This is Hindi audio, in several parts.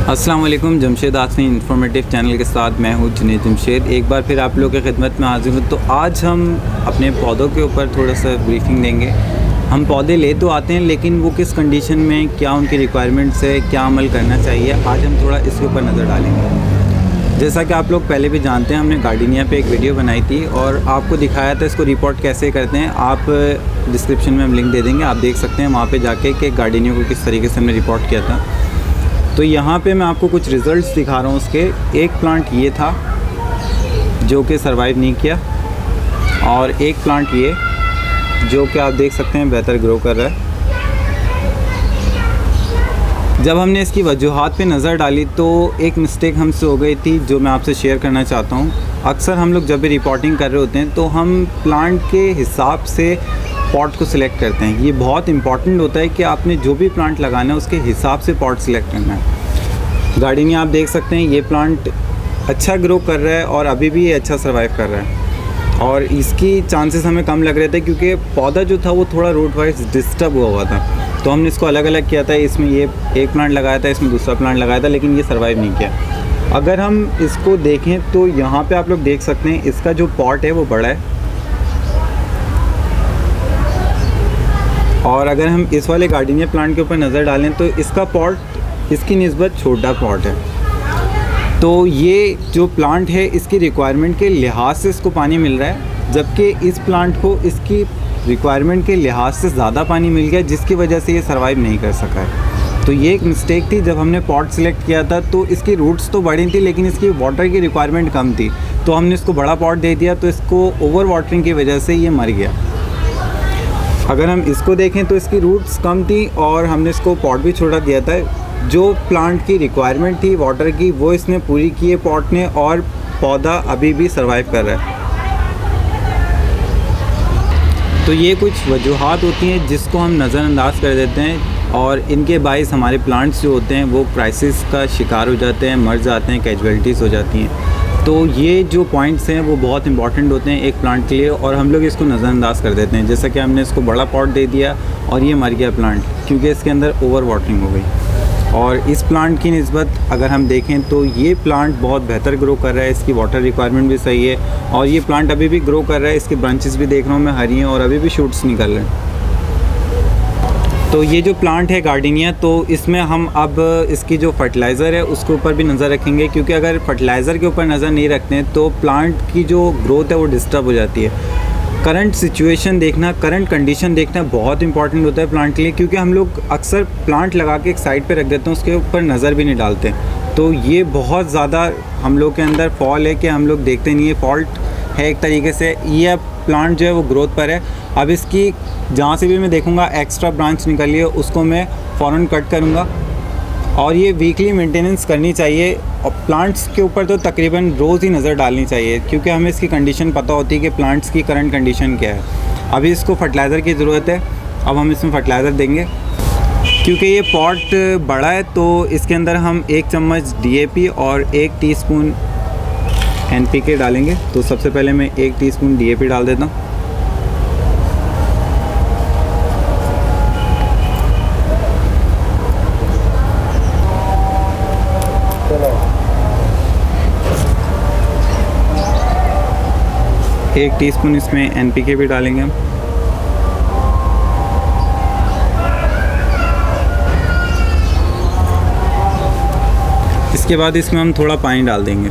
अस्सलाम वालेकुम। जमशेद आसमी इंफॉर्मेटिव चैनल के साथ मैं हूँ जुनैद जमशेद। एक बार फिर आप लोगों की खिदमत में हाजिर हूँ। तो आज हम अपने पौधों के ऊपर थोड़ा सा ब्रीफिंग देंगे। हम पौधे ले तो आते हैं, लेकिन वो किस कंडीशन में, क्या उनकी रिक्वायरमेंट्स है, क्या अमल करना चाहिए, आज हम थोड़ा इसके ऊपर नज़र डालेंगे। जैसा कि आप लोग पहले भी जानते हैं, हमने गार्डनिया पे एक वीडियो बनाई थी और आपको दिखाया था इसको रिपोर्ट कैसे करते हैं। आप डिस्क्रिप्शन में हम लिंक दे देंगे, आप देख सकते हैं वहाँ पे जाके कि गार्डनिया को किस तरीके से हमने रिपोर्ट किया था। तो यहाँ पे मैं आपको कुछ रिज़ल्ट्स दिखा रहा हूँ उसके। एक प्लांट ये था जो कि सरवाइव नहीं किया, और एक प्लांट ये जो कि आप देख सकते हैं बेहतर ग्रो कर रहा है। जब हमने इसकी वजूहात पे नज़र डाली तो एक मिस्टेक हमसे हो गई थी जो मैं आपसे शेयर करना चाहता हूँ। अक्सर हम लोग जब भी रिपोर्टिंग कर रहे होते हैं तो हम प्लांट के हिसाब से पॉट को सिलेक्ट करते हैं। ये बहुत इंपॉर्टेंट होता है कि आपने जो भी प्लांट लगाना है उसके हिसाब से पॉट सिलेक्ट करना है। गार्डनिया आप देख सकते हैं, ये प्लांट अच्छा ग्रो कर रहा है और अभी भी ये अच्छा सर्वाइव कर रहा है, और इसकी चांसेस हमें कम लग रहे थे क्योंकि पौधा जो था वो थोड़ा रूट वाइज डिस्टर्ब हुआ था। तो हमने इसको अलग अलग किया था। इसमें ये एक प्लांट लगाया था, इसमें दूसरा प्लांट लगाया था, लेकिन ये सर्वाइव नहीं किया। अगर हम इसको देखें तो यहाँ पे आप लोग देख सकते हैं इसका जो पॉट है वो बड़ा है, और अगर हम इस वाले गार्डनिया प्लांट के ऊपर नज़र डालें तो इसका पॉट इसकी निस्बत छोटा पॉट है। तो ये जो प्लांट है इसकी रिक्वायरमेंट के लिहाज से इसको पानी मिल रहा है, जबकि इस प्लांट को इसकी रिक्वायरमेंट के लिहाज से ज़्यादा पानी मिल गया, जिसकी वजह से ये सर्वाइव नहीं कर सका है। तो ये एक मिस्टेक थी। जब हमने पॉट सिलेक्ट किया था तो इसकी रूट्स तो बड़ी थी, लेकिन इसकी वाटर की रिक्वायरमेंट कम थी, तो हमने इसको बड़ा पॉट दे दिया, तो इसको ओवर वाटरिंग की वजह से ये मर गया। अगर हम इसको देखें तो इसकी रूट्स कम थी और हमने इसको पॉट भी छोटा दिया था। जो प्लांट की रिक्वायरमेंट थी वाटर की वो इसने पूरी की है पॉट ने, और पौधा अभी भी सर्वाइव कर रहा है। तो ये कुछ वजूहात होती हैं जिसको हम नज़रअंदाज कर देते हैं, और इनके बाइस हमारे प्लांट्स जो होते हैं वो क्राइसिस का शिकार हो जाते हैं, मर जाते हैं, कैजुअलिटीज़ हो जाती हैं। तो ये जो पॉइंट्स हैं वो बहुत इंपॉर्टेंट होते हैं एक प्लांट के लिए, और हम लोग इसको नज़रअंदाज कर देते हैं। जैसा कि हमने इसको बड़ा पॉट दे दिया और ये मर गया प्लांट क्योंकि इसके अंदर ओवर वाटरिंग हो गई। और इस प्लांट की निस्बत अगर हम देखें तो ये प्लांट बहुत बेहतर ग्रो कर रहा है, इसकी वाटर रिक्वायरमेंट भी सही है, और ये प्लांट अभी भी ग्रो कर रहा है। इसके ब्रांचेस भी देख रहा हूँ मैं हरी हैं और अभी भी शूट्स निकल रहे हैं। तो ये जो प्लांट है गार्डनिया, तो इसमें हम अब इसकी जो फर्टिलाइज़र है उसके ऊपर भी नज़र रखेंगे, क्योंकि अगर फर्टिलाइज़र के ऊपर नज़र नहीं रखते हैं तो प्लांट की जो ग्रोथ है वो डिस्टर्ब हो जाती है। करंट सिचुएशन देखना, करंट कंडीशन देखना बहुत इंपॉर्टेंट होता है प्लांट के लिए, क्योंकि हम लोग अक्सर प्लांट लगा के एक साइड पे रख देते हैं, उसके ऊपर नज़र भी नहीं डालते। तो ये बहुत ज़्यादा हम लोग के अंदर फॉल है कि हम लोग देखते नहीं है, फॉल्ट है एक तरीके से। ये प्लांट जो है वो ग्रोथ पर है। अब इसकी जहाँ से भी मैं देखूँगा एक्स्ट्रा ब्रांच निकली है उसको मैं फ़ौरन कट करूँगा, और ये वीकली मेंटेनेंस करनी चाहिए। और प्लांट्स के ऊपर तो तकरीबन रोज़ ही नज़र डालनी चाहिए, क्योंकि हमें इसकी कंडीशन पता होती है कि प्लांट्स की करंट कंडीशन क्या है। अभी इसको फर्टिलाइज़र की ज़रूरत है, अब हम इसमें फर्टिलाइज़र देंगे। क्योंकि ये पॉट बड़ा है तो इसके अंदर हम 1 चम्मच DAP और 1 टीस्पून NPK डालेंगे। तो सबसे पहले मैं 1 टीस्पून DAP डाल देता हूँ। एक टीस्पून इसमें NPK भी डालेंगे हम। इसके बाद इसमें हम थोड़ा पानी डाल देंगे।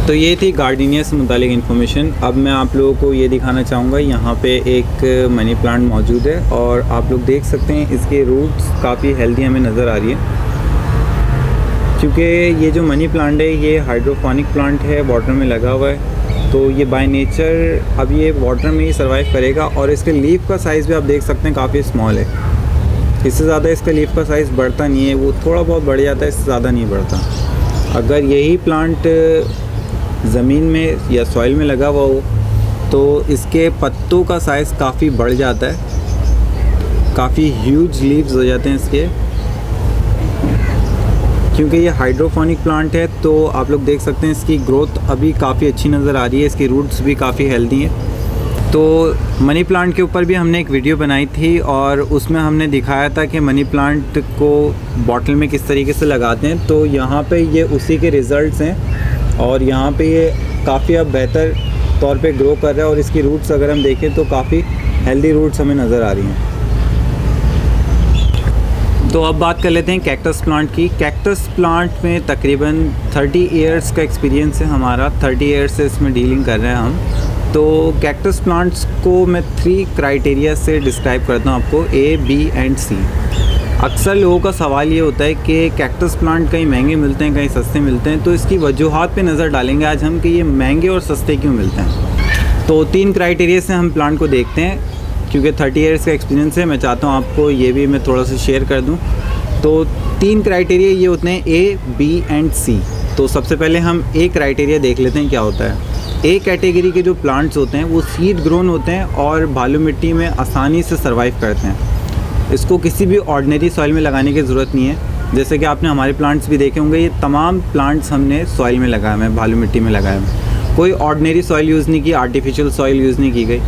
तो ये थी गार्डनिया से मुतालिक इन्फॉर्मेशन। अब मैं आप लोगों को ये दिखाना चाहूँगा, यहाँ पे एक मनी प्लांट मौजूद है और आप लोग देख सकते हैं इसके रूट्स काफ़ी हेल्दी हमें नज़र आ रही है, क्योंकि ये जो मनी प्लांट है ये हाइड्रोपोनिक प्लांट है, वाटर में लगा हुआ है। तो ये बाय नेचर अब ये वाटर में ही सर्वाइव करेगा, और इसके लीफ का साइज़ भी आप देख सकते हैं काफ़ी स्मॉल है। इससे ज़्यादा इसका लीफ का साइज़ बढ़ता नहीं है, वो थोड़ा बहुत बढ़ जाता है, इससे ज़्यादा नहीं बढ़ता। अगर यही प्लांट ज़मीन में या सॉइल में लगा हुआ हो तो इसके पत्तों का साइज़ काफ़ी बढ़ जाता है, काफ़ी ह्यूज लीव्स हो जाते हैं इसके। क्योंकि ये हाइड्रोपोनिक प्लांट है तो आप लोग देख सकते हैं इसकी ग्रोथ अभी काफ़ी अच्छी नज़र आ रही है, इसकी रूट्स भी काफ़ी हेल्दी हैं। तो मनी प्लांट के ऊपर भी हमने एक वीडियो बनाई थी और उसमें हमने दिखाया था कि मनी प्लांट को बॉटल में किस तरीके से लगाते हैं। तो यहाँ पे ये उसी के रिज़ल्ट्स हैं और यहाँ पे ये काफ़ी अब बेहतर तौर पे ग्रो कर रहा है और इसकी रूट्स अगर हम देखें तो काफ़ी हेल्दी रूट्स हमें नज़र आ रही हैं। तो अब बात कर लेते हैं कैक्टस प्लांट की। कैक्टस प्लांट में तकरीबन 30 इयर्स का एक्सपीरियंस है हमारा, 30 इयर्स से इसमें डीलिंग कर रहे हैं हम। तो कैक्टस प्लांट्स को मैं 3 क्राइटेरिया से डिस्क्राइब करता हूँ आपको, A, B एंड C। अक्सर लोगों का सवाल ये होता है कि कैक्टस प्लांट कहीं महंगे मिलते हैं, कहीं सस्ते मिलते हैं। तो इसकी वजूहात पे नज़र डालेंगे आज हम कि ये महंगे और सस्ते क्यों मिलते हैं। तो 3 क्राइटेरिया से हम प्लांट को देखते हैं। क्योंकि 30 इयर्स का एक्सपीरियंस है, मैं चाहता हूँ आपको ये भी मैं थोड़ा सा शेयर कर दूँ। तो 3 क्राइटेरिया ये होते हैं, A, B एंड C। तो सबसे पहले हम A क्राइटेरिया देख लेते हैं क्या होता है। A कैटेगरी के जो प्लांट्स होते हैं वो सीड ग्रोन होते हैं और बालू मिट्टी में आसानी से सर्वाइव करते हैं। इसको किसी भी ऑर्डिनरी सॉइल में लगाने की ज़रूरत नहीं है। जैसे कि आपने हमारे प्लांट्स भी देखे होंगे, ये तमाम प्लांट्स हमने सॉइल में लगाए हैं, बालू मिट्टी में लगाए हैं। कोई ऑर्डिनरी सॉइल यूज़ नहीं की, आर्टिफिशियल सॉइल यूज़ नहीं की गई।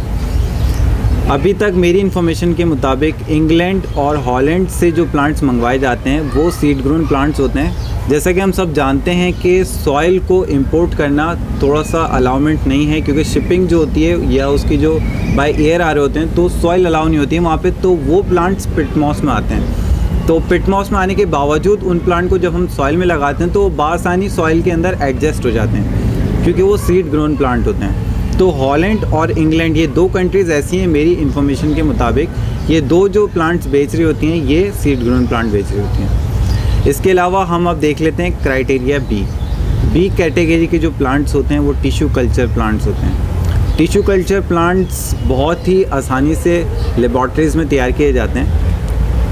अभी तक मेरी इन्फॉर्मेशन के मुताबिक इंग्लैंड और हॉलैंड से जो प्लांट्स मंगवाए जाते हैं वो सीड ग्रोन प्लांट्स होते हैं। जैसा कि हम सब जानते हैं कि सॉइल को इंपोर्ट करना थोड़ा सा अलाउमेंट नहीं है, क्योंकि शिपिंग जो होती है या उसकी जो बाय एयर आ रहे होते हैं तो सॉइल अलाउ नहीं होती है वहाँ पे। तो वो प्लांट्स पिटमॉस में आते हैं। तो पिटमॉस में आने के बावजूद उन प्लांट को जब हम सॉइल में लगाते हैं तो वो बासानी सॉइल के अंदर एडजस्ट हो जाते हैं, क्योंकि वो सीड ग्रोन प्लांट होते हैं। तो हॉलैंड और इंग्लैंड ये 2 कंट्रीज़ ऐसी हैं मेरी इन्फॉर्मेशन के मुताबिक, ये 2 जो प्लांट्स बेच रही होती हैं ये सीड ग्रोन प्लांट बेच रही होती हैं। इसके अलावा हम अब देख लेते हैं क्राइटेरिया बी कैटेगरी के जो प्लांट्स होते हैं वो टिश्यू कल्चर प्लांट्स होते हैं। टिश्यू कल्चर प्लांट्स बहुत ही आसानी से लेबॉर्ट्रीज़ में तैयार किए जाते हैं।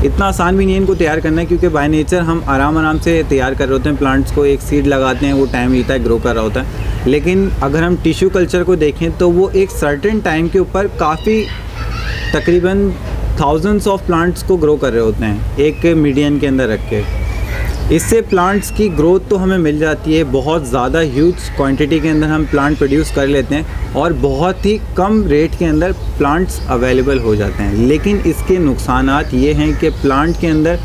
इतना आसान भी नहीं है इनको तैयार करना, क्योंकि बाय नेचर हम आराम से तैयार कर रहे होते हैं प्लांट्स को। एक सीड लगाते हैं, वो टाइम लेता है, ग्रो कर रहा होता है। लेकिन अगर हम टिश्यू कल्चर को देखें तो वो एक सर्टेन टाइम के ऊपर काफ़ी तकरीबन थाउजेंड्स ऑफ प्लांट्स को ग्रो कर रहे होते हैं एक मीडियन के अंदर रख के। इससे प्लांट्स की ग्रोथ तो हमें मिल जाती है, बहुत ज़्यादा ह्यूज क्वांटिटी के अंदर हम प्लांट प्रोड्यूस कर लेते हैं और बहुत ही कम रेट के अंदर प्लांट्स अवेलेबल हो जाते हैं। लेकिन इसके नुकसानात ये हैं कि प्लांट के अंदर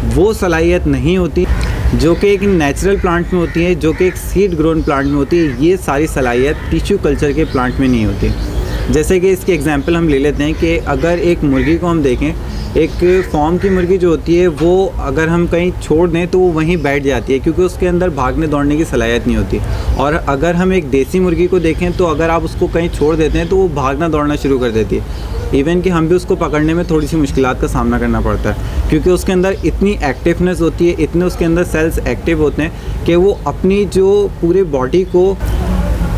वो सलाहियत नहीं होती जो कि एक नेचुरल प्लांट में होती है, जो कि एक सीड ग्रोन प्लांट में होती है। ये सारी सलाहियत टिश्यू कल्चर के प्लांट में नहीं होती। जैसे कि इसके एग्जांपल हम ले लेते हैं कि अगर एक मुर्गी को हम देखें, एक फार्म की मुर्गी जो होती है वो अगर हम कहीं छोड़ दें तो वो वहीं बैठ जाती है, क्योंकि उसके अंदर भागने दौड़ने की सलाहियत नहीं होती। और अगर हम एक देसी मुर्गी को देखें तो अगर आप उसको कहीं छोड़ देते हैं तो वो भागना दौड़ना शुरू कर देती है। इवन कि हम भी उसको पकड़ने में थोड़ी सी मुश्किलात का सामना करना पड़ता है, क्योंकि उसके अंदर इतनी एक्टिवनेस होती है, इतने उसके अंदर सेल्स एक्टिव होते हैं कि वो अपनी जो पूरे बॉडी को,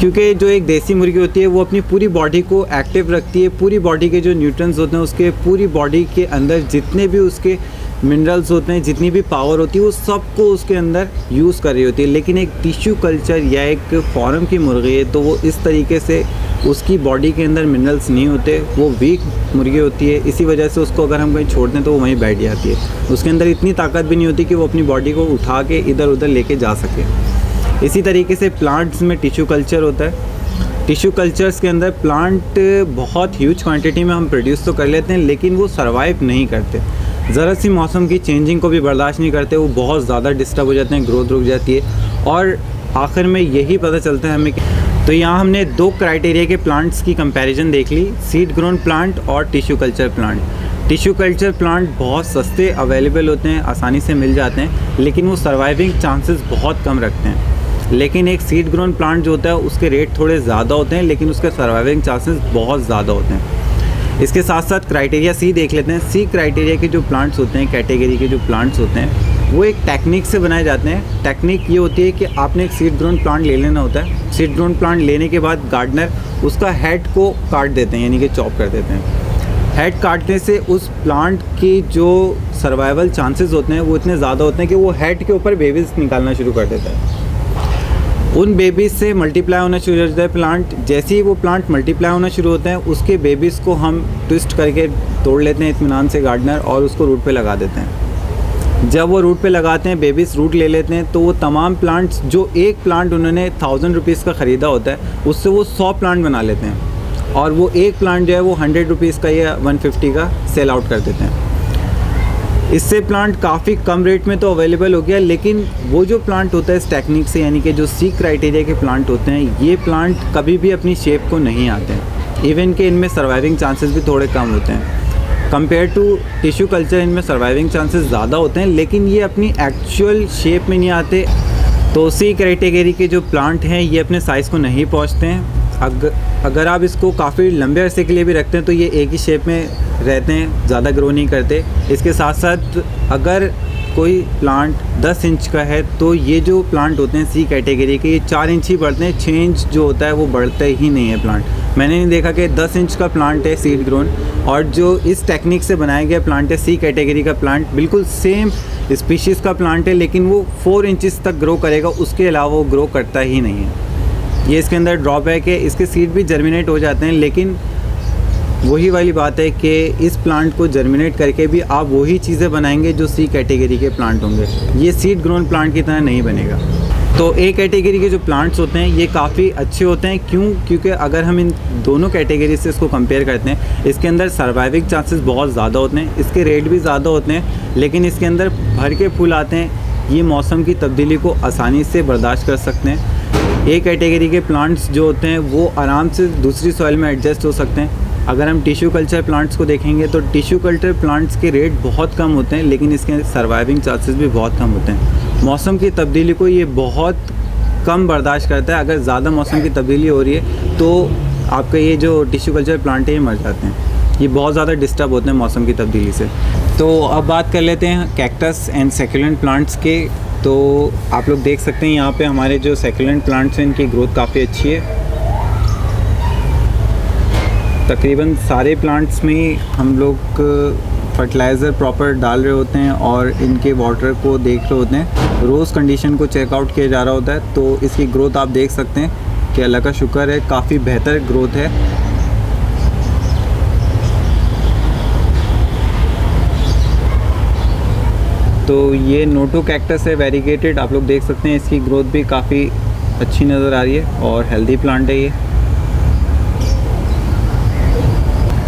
क्योंकि जो एक देसी मुर्गी होती है वो अपनी पूरी बॉडी को एक्टिव रखती है। पूरी बॉडी के जो न्यूट्रिएंट्स होते हैं उसके पूरी बॉडी के अंदर जितने भी उसके मिनरल्स होते हैं, जितनी भी पावर होती है, वो सबको उसके अंदर यूज़ कर रही होती है। लेकिन एक टिश्यू कल्चर या एक फार्म की मुर्गी है तो वो इस तरीके से उसकी बॉडी के अंदर मिनरल्स नहीं होते, वो वीक मुर्गी होती है। इसी वजह से उसको अगर हम कहीं छोड़ दें तो वो वहीं बैठ जाती है। उसके अंदर इतनी ताकत भी नहीं होती कि वो अपनी बॉडी को उठा के इधर उधर लेके जा सके। इसी तरीके से प्लांट्स में टिश्यू कल्चर होता है। टिश्यू कल्चर्स के अंदर प्लांट बहुत ह्यूज क्वांटिटी में हम प्रोड्यूस तो कर लेते हैं, लेकिन वो सर्वाइव नहीं करते। ज़रा सी मौसम की चेंजिंग को भी बर्दाश्त नहीं करते, वो बहुत ज़्यादा डिस्टर्ब हो जाते हैं, ग्रोथ रुक जाती है और आखिर में यही पता चलता है हमें कि तो यहाँ हमने 2 क्राइटेरिया के प्लांट्स की कंपैरिजन देख ली, सीड ग्रोन प्लांट और tissue culture plant. Tissue culture plant बहुत सस्ते अवेलेबल होते हैं, आसानी से मिल जाते हैं, लेकिन वो सर्वाइविंग चांसेस बहुत कम रखते हैं। लेकिन एक सीड ग्रोन प्लांट जो होता है उसके रेट थोड़े ज़्यादा होते हैं, लेकिन उसके सर्वाइविंग चांसेस बहुत ज़्यादा होते हैं। इसके साथ साथ क्राइटेरिया सी देख लेते हैं। सी क्राइटेरिया के जो प्लांट्स होते हैं, कैटेगरी के जो प्लांट्स होते हैं, वो एक टेक्निक से बनाए जाते हैं। टेक्निक ये होती है कि आपने एक सीड ग्रोन प्लांट ले लेना होता है। सीड ग्रोन प्लांट लेने के बाद गार्डनर उसका हेड को काट देते हैं, यानी कि चॉप कर देते हैं। हेड काटने से उस प्लांट की जो सर्वाइवल चांसेस होते हैं वो इतने ज़्यादा होते हैं कि वो हेड के ऊपर बेबीज़ निकालना शुरू कर देता है। उन बेबीज़ से मल्टीप्लाई होना शुरू हो जाता है प्लांट। जैसे ही वो प्लांट मल्टीप्लाई होना शुरू होता है, उसके बेबीज़ को हम ट्विस्ट करके तोड़ लेते हैं इत्मीनान से गार्डनर, और उसको रूट पे लगा देते हैं। जब वो रूट पे लगाते हैं, बेबीज़ रूट ले लेते हैं, तो वो तमाम प्लांट्स, जो एक प्लांट उन्होंने 1000 रुपीज़ का ख़रीदा होता है, उससे वो 100 प्लांट बना लेते हैं। और वो एक प्लांट जो है वो 100 रुपीज़ का या 150 का सेल आउट कर देते हैं। इससे प्लांट काफ़ी कम रेट में तो अवेलेबल हो गया, लेकिन वो जो प्लांट होता है इस टेक्निक से, यानी कि जो सी क्राइटेरिया के प्लांट होते हैं, ये प्लांट कभी भी अपनी शेप को नहीं आते हैं। इवन कि इनमें सर्वाइविंग चांसेस भी थोड़े कम होते हैं कंपेयर टू टिश्यू कल्चर। इनमें सर्वाइविंग चांसेस ज़्यादा होते हैं, लेकिन ये अपनी एक्चुअल शेप में नहीं आते। तो सी कैटेगरी के जो प्लांट हैं ये अपने साइज़ को नहीं पहुँचते हैं। अगर आप इसको काफ़ी लंबे अरसे के लिए भी रखते हैं तो ये एक ही शेप में रहते हैं, ज़्यादा ग्रो नहीं करते। इसके साथ साथ अगर कोई प्लांट 10 इंच का है तो ये जो प्लांट होते हैं सी कैटेगरी के, ये 4 इंच ही बढ़ते हैं। 6 इंच जो होता है वो बढ़ता ही नहीं है प्लांट। मैंने नहीं देखा कि 10 इंच का प्लांट है सीड ग्रोन और जो इस टेक्निक से बनाया गया प्लांट है सी कैटेगरी का प्लांट, बिल्कुल सेम स्पीशीज़ का प्लांट है, लेकिन वो 4 इंचज़ तक ग्रो करेगा, उसके अलावा वो ग्रो करता ही नहीं है। ये इसके अंदर ड्रॉबैक है। इसके सीड भी जर्मिनेट हो जाते हैं, लेकिन वही वाली बात है कि इस प्लांट को जर्मिनेट करके भी आप वही चीज़ें बनाएंगे जो सी कैटेगरी के प्लांट होंगे। ये सीड ग्रोन प्लांट की तरह नहीं बनेगा। तो ए कैटेगरी के जो प्लांट्स होते हैं ये काफ़ी अच्छे होते हैं। क्योंकि अगर हम इन दोनों कैटेगरी से इसको कंपेयर करते हैं, इसके अंदर सर्वाइविंग चांसेस बहुत ज़्यादा होते हैं, इसके रेट भी ज़्यादा होते हैं, लेकिन इसके अंदर भर के फूल आते हैं। ये मौसम की तब्दीली को आसानी से बर्दाश्त कर सकते हैं। ए कैटेगरी के प्लांट्स जो होते हैं वो आराम से दूसरी सॉइल में एडजस्ट हो सकते हैं। अगर हम टिश्यू कल्चर प्लांट्स को देखेंगे तो टिश्यू कल्चर प्लांट्स के रेट बहुत कम होते हैं, लेकिन इसके सर्वाइविंग चांसेस भी बहुत कम होते हैं। मौसम की तब्दीली को ये बहुत कम बर्दाश्त करता है। अगर ज़्यादा मौसम की तब्दीली हो रही है तो आपका ये जो टिश्यू कल्चर प्लांट है ये मर जाते हैं। ये बहुत ज़्यादा डिस्टर्ब होते हैं मौसम की तब्दीली से। तो अब बात कर लेते हैं कैक्टस एंड सैकुलेंट प्लांट्स के। तो आप लोग देख सकते हैं यहाँ पे हमारे जो सैकुलेंट प्लांट्स हैं इनकी ग्रोथ काफ़ी अच्छी है। तकरीबन सारे प्लांट्स में हम लोग फर्टिलाइज़र प्रॉपर डाल रहे होते हैं और इनके वाटर को देख रहे होते हैं, रोज़ कंडीशन को चेकआउट किया जा रहा होता है। तो इसकी ग्रोथ आप देख सकते हैं कि अल्लाह का शुक्र है, काफ़ी बेहतर ग्रोथ है। तो ये नोटो कैक्टस है वेरीगेटेड, आप लोग देख सकते हैं इसकी ग्रोथ भी काफ़ी अच्छी नज़र आ रही है और हेल्दी प्लांट है ये।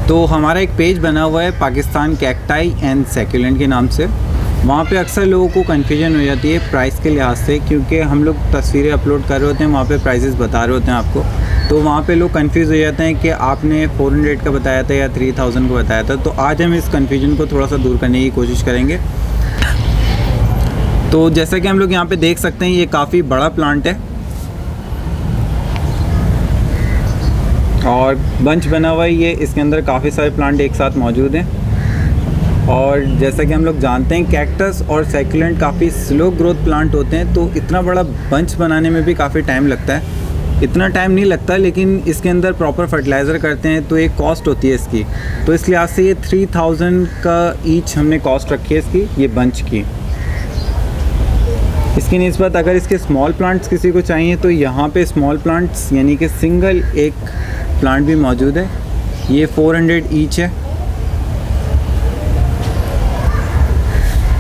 तो हमारा एक पेज बना हुआ है पाकिस्तान कैक्टाई एंड सैकुलेंट के नाम से। वहाँ पे अक्सर लोगों को कन्फ्यूजन हो जाती है प्राइस के लिहाज से, क्योंकि हम लोग तस्वीरें अपलोड कर रहे होते हैं, वहाँ पे प्राइसेस बता रहे होते हैं आपको। तो वहाँ पे लोग कंफ्यूज हो जाते हैं कि आपने 400 का बताया था या 3000 का बताया था। तो आज हम इस कन्फ्यूजन को थोड़ा सा दूर करने की कोशिश करेंगे। तो जैसा कि हम लोग यहाँ पे देख सकते हैं ये काफ़ी बड़ा प्लांट है और बंच बना हुआ है ये। इसके अंदर काफ़ी सारे प्लांट एक साथ मौजूद हैं। और जैसा कि हम लोग जानते हैं कैक्टस और सैकुलेंट काफ़ी स्लो ग्रोथ प्लांट होते हैं, तो इतना बड़ा बंच बनाने में भी काफ़ी टाइम लगता है। इतना टाइम नहीं लगता, लेकिन इसके अंदर प्रॉपर फर्टिलाइज़र करते हैं तो एक कॉस्ट होती है इसकी। तो इस लिहाज से ये 3000 का ईच हमने कॉस्ट रखी है इसकी, ये बंच की। इसकी निस्बत अगर इसके स्मॉल प्लांट्स किसी को चाहिए तो यहाँ पे स्मॉल प्लांट्स यानी कि सिंगल एक प्लांट भी मौजूद है, ये 400 ईच है।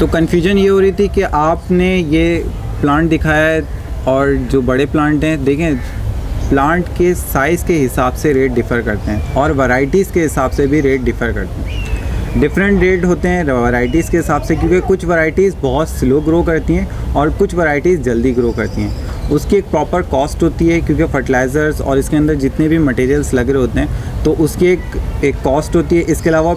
तो कन्फ्यूजन ये हो रही थी कि आपने ये प्लांट दिखाया है और जो बड़े प्लांट हैं, देखें प्लांट के साइज़ के हिसाब से रेट डिफ़र करते हैं और वैरायटीज़ के हिसाब से भी रेट डिफ़र करते हैं। डिफरेंट रेट होते हैं वैरायटीज़ के हिसाब से, क्योंकि कुछ वैरायटीज़ बहुत स्लो ग्रो करती हैं और कुछ वैरायटीज़ जल्दी ग्रो करती हैं। उसकी एक प्रॉपर कॉस्ट होती है, क्योंकि फर्टिलाइज़र्स और इसके अंदर जितने भी मटेरियल्स लग रहे होते हैं तो उसकी एक कॉस्ट होती है। इसके अलावा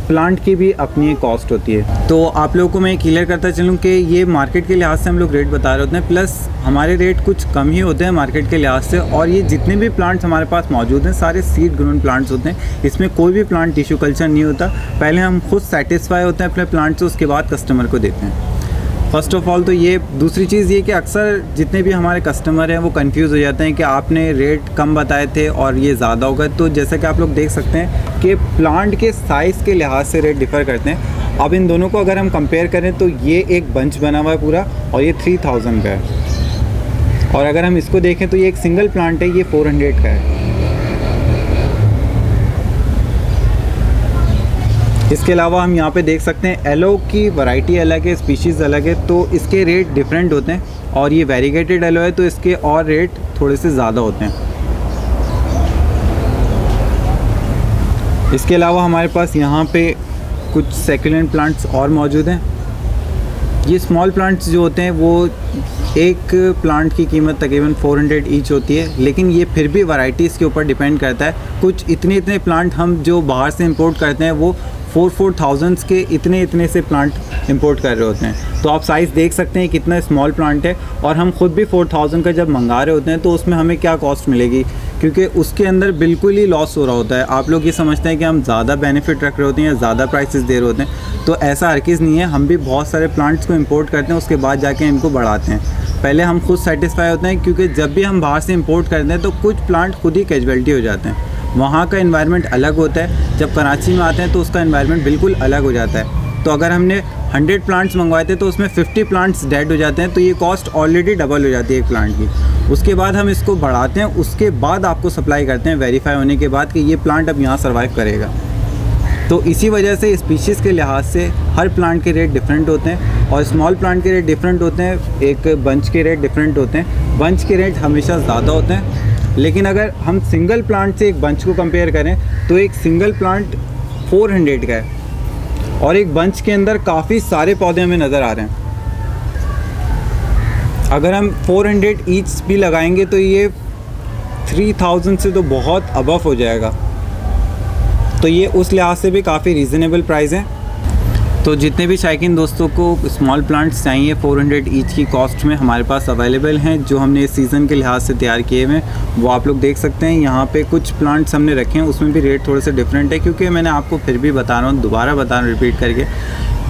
प्लांट की भी अपनी एक कॉस्ट होती है। तो आप लोगों को मैं क्लियर करता चलूँ कि ये मार्केट के लिहाज से हम लोग रेट बता रहे होते हैं, प्लस हमारे रेट कुछ कम ही होते हैं मार्केट के लिहाज से। और ये जितने भी प्लांट्स हमारे पास मौजूद हैं सारे सीड ग्रोन प्लांट्स होते हैं, इसमें कोई भी प्लांट टिश्यू कल्चर नहीं होता। पहले हम खुद सेटिस्फाई होते हैं अपने प्लांट से, उसके बाद कस्टमर को देते हैं। फ़र्स्ट ऑफ़ ऑल तो ये। दूसरी चीज़ ये कि अक्सर जितने भी हमारे कस्टमर हैं वो कंफ्यूज हो जाते हैं कि आपने रेट कम बताए थे और ये ज़्यादा होगा। तो जैसा कि आप लोग देख सकते हैं कि प्लांट के साइज़ के लिहाज से रेट डिफ़र करते हैं। अब इन दोनों को अगर हम कंपेयर करें तो ये एक बंच बना हुआ है पूरा और ये 3000 का है, और अगर हम इसको देखें तो ये एक सिंगल प्लांट है, ये 400 का है। इसके अलावा हम यहाँ पे देख सकते हैं एलो की वैरायटी अलग है, स्पीशीज़ अलग है, तो इसके रेट डिफरेंट होते हैं। और ये वेरीगेटेड एलो है तो इसके और रेट थोड़े से ज़्यादा होते हैं। इसके अलावा हमारे पास यहाँ पे कुछ सेक्युलेंट प्लांट्स और मौजूद हैं। ये स्मॉल प्लांट्स जो होते हैं वो एक प्लांट की कीमत तकरीबन 400 ईच होती है, लेकिन ये फिर भी वैरायटीज़ के ऊपर डिपेंड करता है। कुछ इतने प्लांट हम जो बाहर से इंपोर्ट करते हैं वो 4,000 के इतने से प्लांट इंपोर्ट कर रहे होते हैं। तो आप साइज़ देख सकते हैं कितना स्मॉल प्लांट है, और हम ख़ुद भी 4,000 का जब मंगा रहे होते हैं तो उसमें हमें क्या कॉस्ट मिलेगी, क्योंकि उसके अंदर बिल्कुल ही लॉस हो रहा होता है। आप लोग ये समझते हैं कि हम ज़्यादा बेनिफिट रख रहे होते हैं या ज़्यादा प्राइसेस दे रहे होते हैं, तो ऐसा हर चीज़ नहीं है। हम भी बहुत सारे प्लांट्स को इंपोर्ट करते हैं, उसके बाद जाके इनको बढ़ाते हैं। पहले हम खुद सेटिस्फाई होते हैं, क्योंकि जब भी हम बाहर से इंपोर्ट करते हैं तो कुछ प्लांट खुद ही कैजुअलिटी हो जाते हैं। वहाँ का एनवायरनमेंट अलग होता है, जब कराची में आते हैं तो उसका एनवायरनमेंट बिल्कुल अलग हो जाता है। तो अगर हमने 100 प्लांट्स मंगवाए थे तो उसमें 50 प्लांट्स डेड हो जाते हैं, तो ये कॉस्ट ऑलरेडी डबल हो जाती है एक प्लांट की। उसके बाद हम इसको बढ़ाते हैं, उसके बाद आपको सप्लाई करते हैं वेरीफाई होने के बाद कि ये प्लांट अब यहाँ सर्वाइव करेगा। तो इसी वजह से स्पीशीज़ के लिहाज से हर प्लांट के रेट डिफरेंट होते हैं, और स्मॉल प्लांट के रेट डिफरेंट होते हैं, एक बंच के रेट डिफरेंट होते हैं। बंच के रेट हमेशा ज़्यादा होते हैं, लेकिन अगर हम सिंगल प्लांट से एक बंच को कंपेयर करें तो एक सिंगल प्लांट 400 का है, और एक बंच के अंदर काफ़ी सारे पौधे हमें नज़र आ रहे हैं। अगर हम 400 ईच भी लगाएंगे तो ये 3,000 से तो बहुत अबव हो जाएगा। तो ये उस लिहाज से भी काफ़ी रीज़नेबल प्राइस है। तो जितने भी शायकीन दोस्तों को स्मॉल प्लांट्स चाहिए 400 ईच की कॉस्ट में हमारे पास अवेलेबल हैं, जो हमने इस सीज़न के लिहाज से तैयार किए हुए हैं। वो आप लोग देख सकते हैं। यहाँ पे कुछ प्लांट्स हमने रखे हैं, उसमें भी रेट थोड़े से डिफरेंट है, क्योंकि मैंने आपको फिर भी बता रहा हूँ, दोबारा बता रहा हूँ रिपीट करके,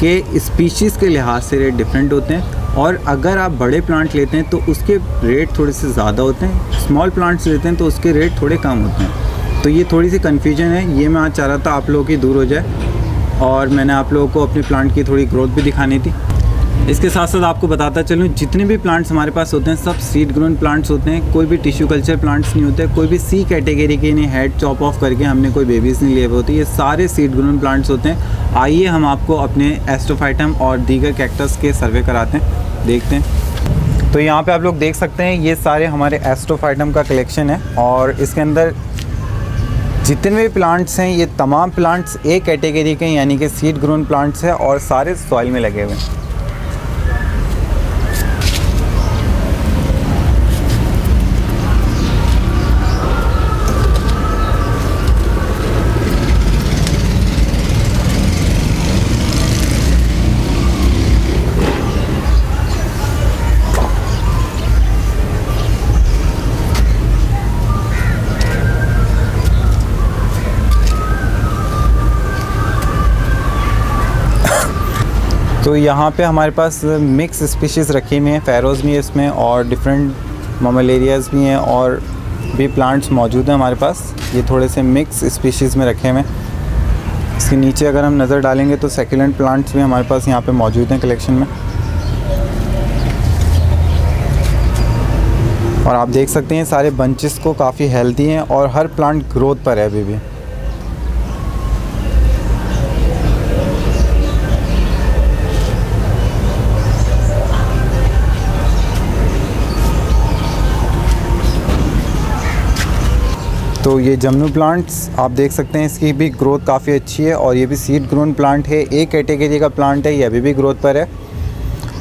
कि स्पीशीज़ के लिहाज से रेट डिफरेंट होते हैं। और अगर आप बड़े प्लांट लेते हैं तो उसके रेट थोड़े से ज़्यादा होते हैं, स्मॉल प्लांट्स लेते हैं तो उसके रेट थोड़े कम होते हैं। तो ये थोड़ी सी कन्फ्यूजन है, ये मैं आज चाह रहा था आप लोगों की दूर हो जाए, और मैंने आप लोगों को अपने प्लांट की थोड़ी ग्रोथ भी दिखानी थी। इसके साथ साथ आपको बताता चलूँ, जितने भी प्लांट्स हमारे पास होते हैं सब सीड ग्रोन प्लांट्स होते हैं। कोई भी टिश्यू कल्चर प्लांट्स नहीं होते, कोई भी सी कैटेगरी के नहीं, हेड चॉप ऑफ करके हमने कोई बेबीज़ नहीं लिए हुए होते। ये सारे सीड ग्रोन प्लांट्स होते हैं। आइए हम आपको अपने एस्टोफाइटम और दीगर कैक्टस के सर्वे कराते हैं, देखते हैं। तो यहाँ पे आप लोग देख सकते हैं ये सारे हमारे एस्टोफाइटम का कलेक्शन है, और इसके अंदर जितने भी प्लांट्स हैं ये तमाम प्लांट्स एक कैटेगरी के यानी कि सीड ग्रोन प्लांट्स हैं, और सारे सॉइल में लगे हुए हैं। तो यहाँ पे हमारे पास मिक्स स्पीशीज़ रखी हुई हैं, फेरोज़ भी है इसमें, और डिफरेंट ममलेरियाज़ भी हैं, और भी प्लांट्स मौजूद हैं हमारे पास। ये थोड़े से मिक्स स्पीशीज़ में रखे हुए हैं। इसके नीचे अगर हम नज़र डालेंगे तो सेक्युलेंट प्लांट्स भी हमारे पास यहाँ पे मौजूद हैं कलेक्शन में, और आप देख सकते हैं सारे बंचेस को काफ़ी हेल्दी हैं, और हर प्लांट ग्रोथ पर है अभी भी। तो ये जमनू प्लांट्स आप देख सकते हैं, इसकी भी ग्रोथ काफ़ी अच्छी है, और ये भी सीड ग्रोन प्लांट है, एक कैटेगरी का प्लांट है, ये अभी भी ग्रोथ पर है।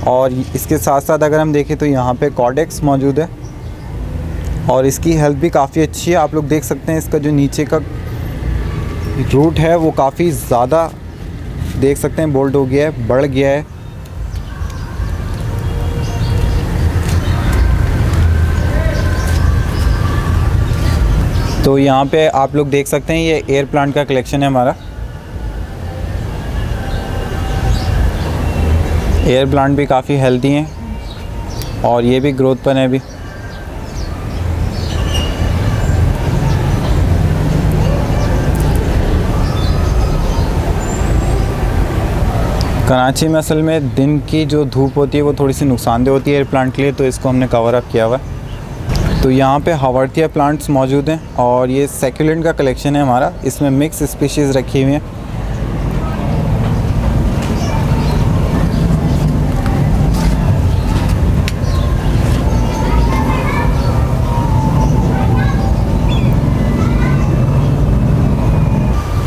और इसके साथ साथ अगर हम देखें तो यहाँ पे कॉडेक्स मौजूद है, और इसकी हेल्थ भी काफ़ी अच्छी है। आप लोग देख सकते हैं इसका जो नीचे का रूट है वो काफ़ी ज़्यादा देख सकते हैं बोल्ड हो गया है, बढ़ गया है। तो यहाँ पे आप लोग देख सकते हैं ये एयर प्लांट का कलेक्शन है हमारा। एयर प्लांट भी काफ़ी हेल्दी हैं, और ये भी ग्रोथ पर है अभी। कराची में असल में दिन की जो धूप होती है वो थोड़ी सी नुकसानदेह होती है एयर प्लांट के लिए, तो इसको हमने कवर अप किया हुआ है। तो यहाँ पे हावर्थिया प्लांट्स मौजूद हैं, और ये सेक्युलेंट का कलेक्शन है हमारा, इसमें मिक्स स्पीशीज़ रखी हुई हैं।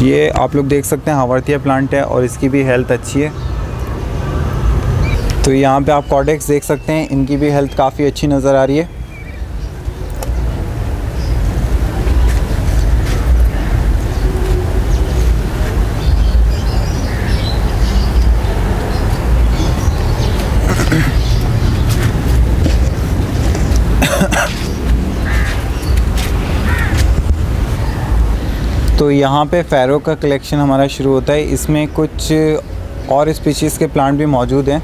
ये आप लोग देख सकते हैं हावर्थिया प्लांट है और इसकी भी हेल्थ अच्छी है। तो यहाँ पे आप कॉर्डेक्स देख सकते हैं, इनकी भी हेल्थ काफ़ी अच्छी नज़र आ रही है। तो यहाँ पे फ़ैरो का कलेक्शन हमारा शुरू होता है। इसमें कुछ और स्पीशीज़ के प्लांट भी मौजूद हैं।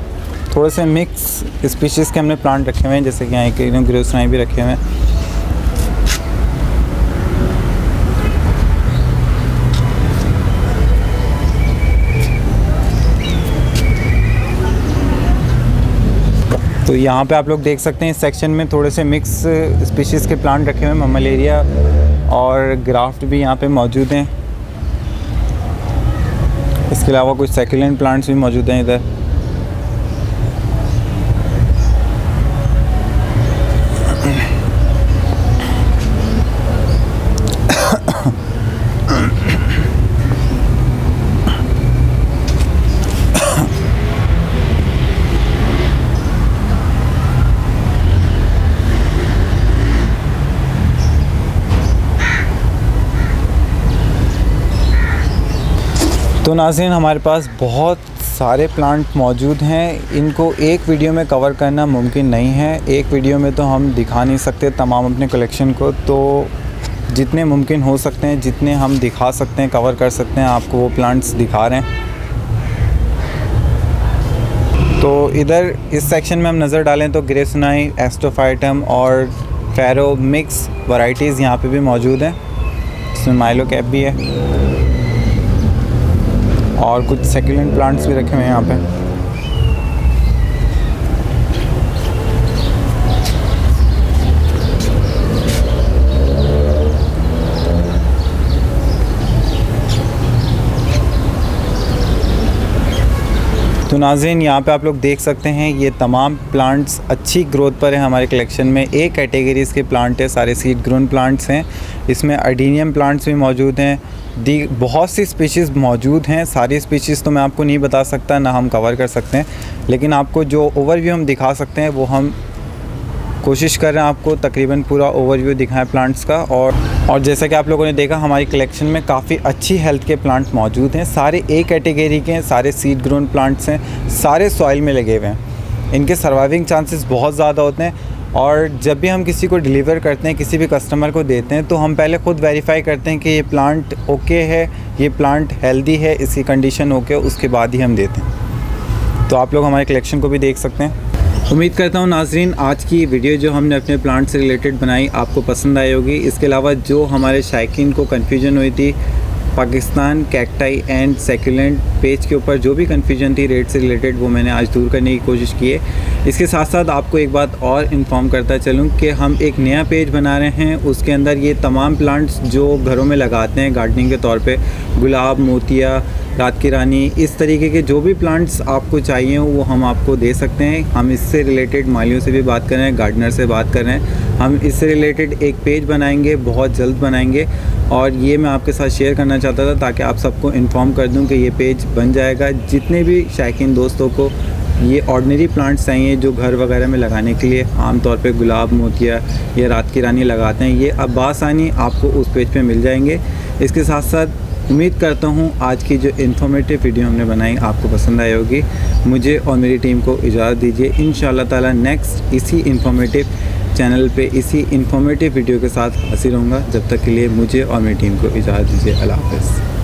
थोड़े से मिक्स स्पीशीज़ के हमने प्लांट रखे हुए हैं, जैसे कि यहाँ एक ग्रेसनाई भी रखे हुए हैं। तो यहाँ पे आप लोग देख सकते हैं इस सेक्शन में थोड़े से मिक्स स्पीशीज़ के प्लांट रखे हुए हैं। ममलेरिया और ग्राफ्ट भी यहाँ पे मौजूद हैं। इसके अलावा कुछ सेक्युलेंट प्लांट्स भी मौजूद हैं इधर। तो नाज़रीन, हमारे पास बहुत सारे प्लांट मौजूद हैं। इनको एक वीडियो में कवर करना मुमकिन नहीं है। एक वीडियो में तो हम दिखा नहीं सकते तमाम अपने कलेक्शन को, तो जितने मुमकिन हो सकते हैं, जितने हम दिखा सकते हैं, कवर कर सकते हैं, आपको वो प्लांट्स दिखा रहे हैं। तो इधर इस सेक्शन में हम नज़र डालें तो ग्रेसनाई, एस्टोफाइटम और फ़ैरो मिक्स वैरायटीज़ यहाँ पे भी मौजूद हैं। इसमें माइलो कैप भी है और कुछ सेक्युलेंट प्लांट्स भी रखे हुए हैं यहाँ पे। तो नाज़रीन, यहाँ पे आप लोग देख सकते हैं ये तमाम प्लांट्स अच्छी ग्रोथ पर है हमारे कलेक्शन में। एक कैटेगरीज़ के प्लांट है, सारे सीड ग्रोन प्लांट्स हैं। इसमें अडीनियम प्लांट्स भी मौजूद हैं। बहुत सी स्पीशीज़ मौजूद हैं। सारी स्पीशीज़ तो मैं आपको नहीं बता सकता, ना हम कवर कर सकते हैं, लेकिन आपको जो ओवरव्यू हम दिखा सकते हैं वो हम कोशिश कर रहे हैं आपको तकरीबन पूरा ओवरव्यू दिखाएं प्लांट्स का। और जैसा कि आप लोगों ने देखा, हमारी कलेक्शन में काफ़ी अच्छी हेल्थ के प्लांट मौजूद हैं। सारे एक कैटेगरी के हैं, सारे सीड ग्रोन प्लांट्स हैं, सारे सॉइल में लगे हुए हैं। इनके सर्वाइविंग चांसेस बहुत ज़्यादा होते हैं। और जब भी हम किसी को डिलीवर करते हैं, किसी भी कस्टमर को देते हैं, तो हम पहले ख़ुद वेरीफाई करते हैं कि ये प्लांट ओके है, ये प्लांट हेल्दी है, इसकी कंडीशन ओके, उसके बाद ही हम देते हैं। तो आप लोग हमारे कलेक्शन को भी देख सकते हैं। उम्मीद करता हूँ नाज़रीन, आज की वीडियो जो हमने अपने प्लांट से रिलेटेड बनाई आपको पसंद आई होगी। इसके अलावा जो हमारे शायकीन को कन्फ्यूजन हुई थी पाकिस्तान कैक्टाई एंड सेक्युलेंट पेज के ऊपर, जो भी कन्फ्यूजन थी रेट से रिलेटेड, वो मैंने आज दूर करने की कोशिश की है। इसके साथ साथ आपको एक बात और इन्फॉर्म करता चलूँ कि हम एक नया पेज बना रहे हैं। उसके अंदर ये तमाम प्लांट्स जो घरों में लगाते हैं गार्डनिंग के तौर पे, गुलाब, मोतिया, रात की रानी, इस तरीके के जो भी प्लांट्स आपको चाहिए वो हम आपको दे सकते हैं। हम इससे रिलेटेड मालियों से भी बात कर रहे हैं, गार्डनर से बात कर रहे हैं। हम इससे रिलेटेड एक पेज बनाएंगे, बहुत जल्द बनाएंगे, और ये मैं आपके साथ शेयर करना चाहता था ताकि आप सबको इन्फॉर्म कर दूं कि ये पेज बन जाएगा। जितने भी शायकीन दोस्तों को ये ऑर्डिनरी प्लांट्स चाहिए जो घर वगैरह में लगाने के लिए, आम तौर पे गुलाब, मोतिया या रात की रानी लगाते हैं, ये अब बासानी आपको उस पेज पे मिल जाएंगे। इसके साथ साथ उम्मीद करता हूँ आज की जो इन्फॉर्मेटिव वीडियो हमने बनाई आपको पसंद आई होगी। मुझे और मेरी टीम को इजाज़त दीजिए। इंशाअल्लाह ताला नेक्स्ट इसी इन्फॉर्मेटिव चैनल पे इसी इन्फॉर्मेटिव वीडियो के साथ हाजिर रहूँगा। जब तक के लिए मुझे और मेरी टीम को इजाज़त दीजिए। अल्लाह हाफ़िज़।